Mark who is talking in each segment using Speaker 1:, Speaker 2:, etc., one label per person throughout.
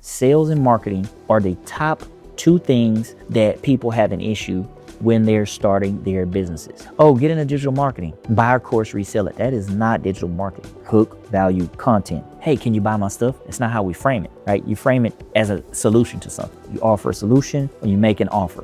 Speaker 1: Sales and marketing are the top two things that people have an issue when they're starting their businesses. Oh, get into digital marketing, buy our course, resell it. That is not digital marketing. Hook, value, content. Hey, can you buy my stuff? It's not how we frame it, right? You frame it as a solution to something. You offer a solution or you make an offer.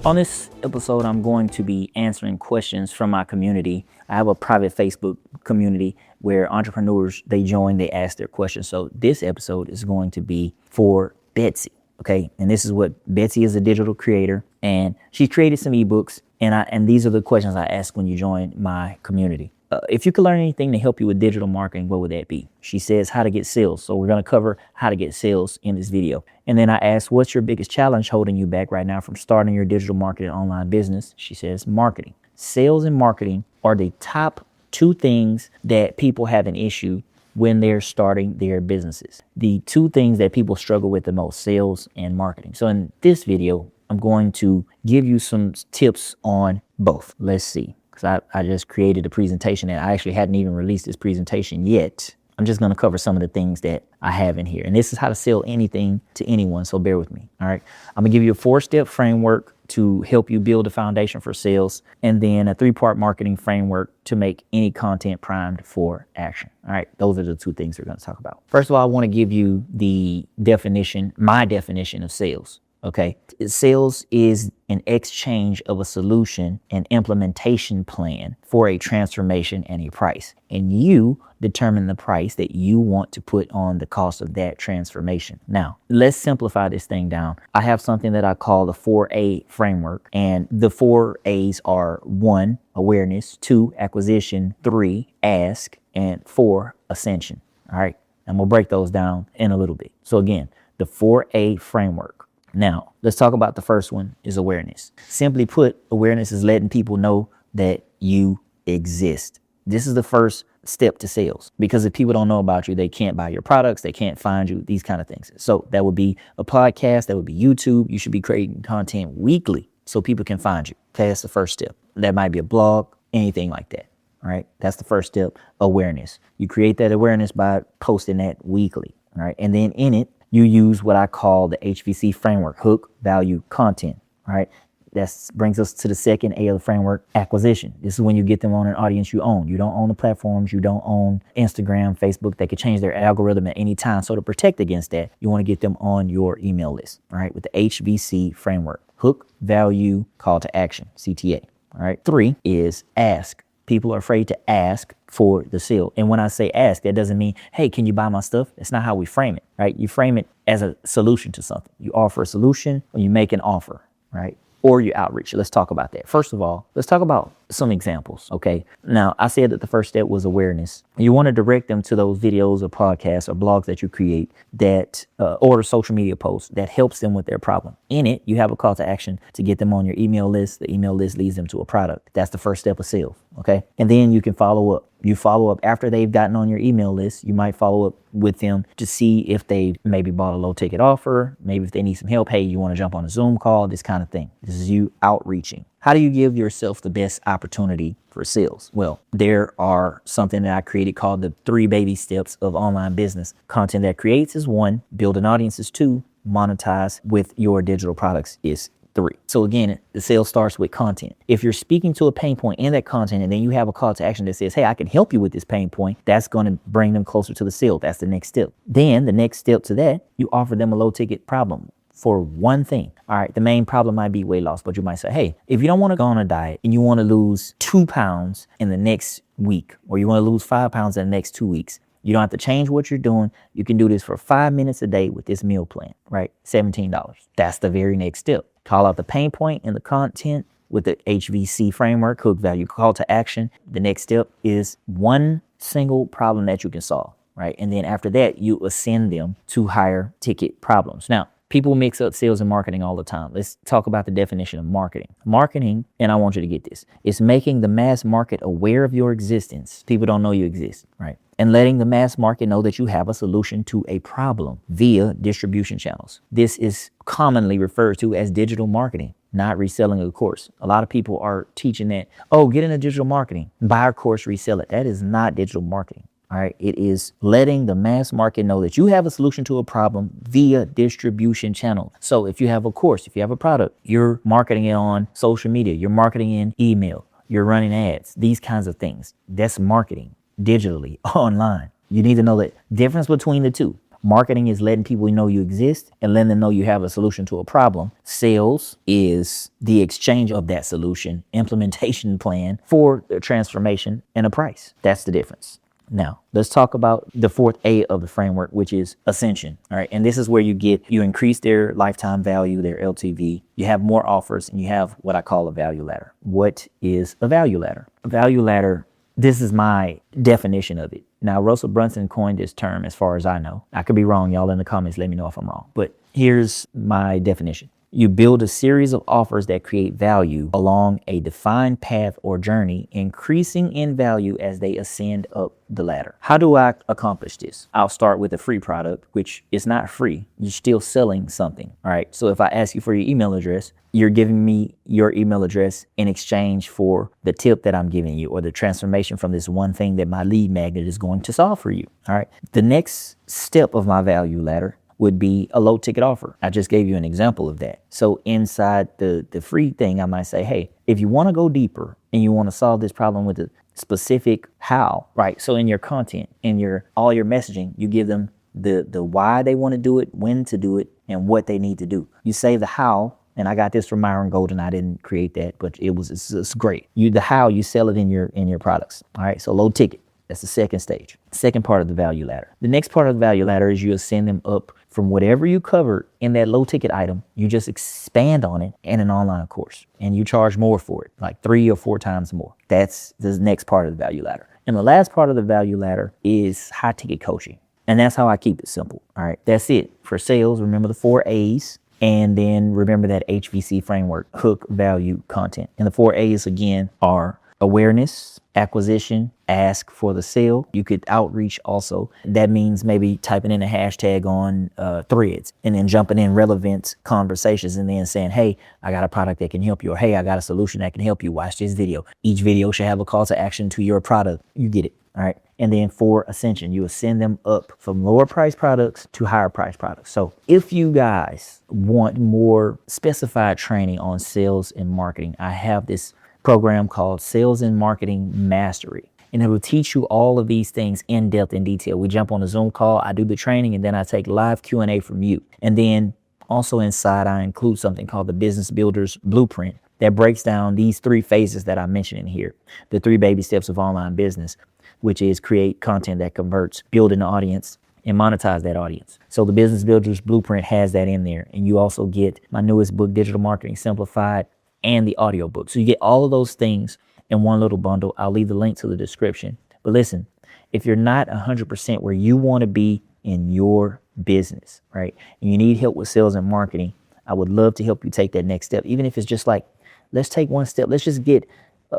Speaker 1: On this episode, I'm going to be answering questions from my community. I have a private Facebook community where entrepreneurs, they join, they ask their questions. So this episode is going to be for Betsy, okay? And this is what Betsy is, a digital creator, and she created some ebooks, and these are the questions I ask when you join my community. If you could learn anything to help you with digital marketing, what would that be? She says how to get sales. So we're going to cover how to get sales in this video. And then I asked, what's your biggest challenge holding you back right now from starting your digital marketing online business? She says marketing. Sales and marketing are the top two things that people have an issue when they're starting their businesses. The two things that people struggle with the most, sales and marketing. So in this video, I'm going to give you some tips on both. Let's see. Because I just created a presentation and I actually hadn't even released this presentation yet. I'm just going to cover some of the things that I have in here. And this is how to sell anything to anyone, so bear with me. All right. I'm going to give you a 4-step framework to help you build a foundation for sales, and then a 3-part marketing framework to make any content primed for action. All right. Those are the two things we're going to talk about. First of all, I want to give you the definition, my definition of sales. Okay. Sales is an exchange of a solution and implementation plan for a transformation and a price. And you determine the price that you want to put on the cost of that transformation. Now, let's simplify this thing down. I have something that I call the 4A framework. And the 4 A's are 1, awareness, 2, acquisition, 3, ask, and 4, ascension. All right. And we'll break those down in a little bit. So again, the 4A framework. Now, let's talk about the first one, is awareness. Simply put, awareness is letting people know that you exist. This is the first step to sales, because if people don't know about you, they can't buy your products, they can't find you, these kind of things. So that would be a podcast, that would be YouTube. You should be creating content weekly so people can find you. Okay, that's the first step. That might be a blog, anything like that. All right, that's the first step, awareness. You create that awareness by posting that weekly. All right, and then in it, you use what I call the HVC framework, hook, value, content, right? That brings us to the second A of the framework, acquisition. This is when you get them on an audience you own. You don't own the platforms. You don't own Instagram, Facebook. They could change their algorithm at any time. So to protect against that, you want to get them on your email list, all right, with the HVC framework, hook, value, call to action, CTA, all right? 3 is ask. People are afraid to ask for the sale. And when I say ask, that doesn't mean, hey, can you buy my stuff? That's not how we frame it, right? You frame it as a solution to something. You offer a solution or you make an offer, right? Or you outreach. Let's talk about that. First of all, let's talk about some examples, okay? Now, I said that the first step was awareness. You want to direct them to those videos or podcasts or blogs that you create that, or social media posts that helps them with their problem. In it, you have a call to action to get them on your email list. The email list leads them to a product. That's the first step of sales, okay? And then you can follow up. You follow up after they've gotten on your email list. You might follow up with them to see if they maybe bought a low ticket offer, maybe if they need some help. Hey, you want to jump on a Zoom call, this kind of thing. This is you outreaching. How do you give yourself the best opportunity for sales? Well, there are something that I created called the 3 baby steps of online business. Content that creates is 1, build an audience is 2, monetize with your digital products is 3. So again, the sales starts with content. If you're speaking to a pain point in that content and then you have a call to action that says, hey, I can help you with this pain point, that's going to bring them closer to the sale. That's the next step. Then the next step to that, you offer them a low ticket problem for one thing. All right, the main problem might be weight loss, but you might say, hey, if you don't want to go on a diet and you want to lose 2 pounds in the next week, or you want to lose 5 pounds in the next 2 weeks, you don't have to change what you're doing. You can do this for 5 minutes a day with this meal plan, right? $17. That's the very next step. Call out the pain point in the content with the HVC framework, hook, value, call to action. The next step is one single problem that you can solve, right? And then after that, you ascend them to higher ticket problems. Now, people mix up sales and marketing all the time. Let's talk about the definition of marketing. Marketing, and I want you to get this, is making the mass market aware of your existence. People don't know you exist, right? And letting the mass market know that you have a solution to a problem via distribution channels. This is commonly referred to as digital marketing, not reselling a course. A lot of people are teaching that, oh, get into digital marketing, buy our course, resell it. That is not digital marketing. All right. It is letting the mass market know that you have a solution to a problem via distribution channel. So if you have a course, if you have a product, you're marketing it on social media, you're marketing in email, you're running ads, these kinds of things. That's marketing digitally online. You need to know the difference between the two. Marketing is letting people know you exist and letting them know you have a solution to a problem. Sales is the exchange of that solution, implementation plan for the transformation and a price. That's the difference. Now, let's talk about the fourth A of the framework, which is Ascension. All right. And this is where you increase their lifetime value, their LTV. You have more offers and you have what I call a value ladder. What is a value ladder? A value ladder, this is my definition of it. Now, Russell Brunson coined this term as far as I know. I could be wrong. Y'all in the comments, let me know if I'm wrong. But here's my definition. You build a series of offers that create value along a defined path or journey, increasing in value as they ascend up the ladder. How do I accomplish this? I'll start with a free product, which is not free. You're still selling something. All right. So if I ask you for your email address, you're giving me your email address in exchange for the tip that I'm giving you or the transformation from this one thing that my lead magnet is going to solve for you. All right. The next step of my value ladder would be a low ticket offer. I just gave you an example of that. So inside the free thing, I might say, hey, if you want to go deeper and you want to solve this problem with a specific how, right? So in your content, in all your messaging, you give them the why they want to do it, when to do it, and what they need to do. You say the how, and I got this from Myron Golden. I didn't create that, but it's great. The how, you sell it in your products. All right. So low ticket. That's the second stage, second part of the value ladder. The next part of the value ladder is you ascend them up from whatever you covered in that low ticket item. You just expand on it in an online course and you charge more for it, like 3 or 4 times more. That's the next part of the value ladder. And the last part of the value ladder is high ticket coaching. And that's how I keep it simple. All right. That's it for sales. Remember the 4 A's. And then remember that HVC framework, hook, value, content. And the 4 A's again are awareness, acquisition, ask for the sale. You could outreach also. That means maybe typing in a hashtag on threads and then jumping in relevant conversations and then saying, hey, I got a product that can help you, or hey, I got a solution that can help you. Watch this video. Each video should have a call to action to your product. You get it. All right. And then for Ascension, you ascend them up from lower price products to higher price products. So if you guys want more specified training on sales and marketing, I have this program called Sales and Marketing Mastery. And it will teach you all of these things in depth, in detail. We jump on a Zoom call, I do the training, and then I take live Q&A from you. And then also inside, I include something called the Business Builder's Blueprint that breaks down these 3 phases that I mentioned in here. The 3 baby steps of online business, which is create content that converts, build an audience, and monetize that audience. So the Business Builder's Blueprint has that in there. And you also get my newest book, Digital Marketing Simplified, and the audiobook. So you get all of those things in one little bundle. I'll leave the link to the description. But listen, if you're not 100% where you want to be in your business, right, and you need help with sales and marketing, I would love to help you take that next step. Even if it's just like, let's take one step. Let's just get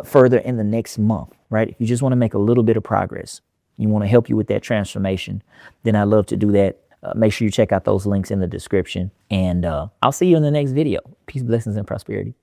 Speaker 1: further in the next month, right? If you just want to make a little bit of progress, you want to help you with that transformation, then I'd love to do that. Make sure you check out those links in the description. And I'll see you in the next video. Peace, blessings, and prosperity.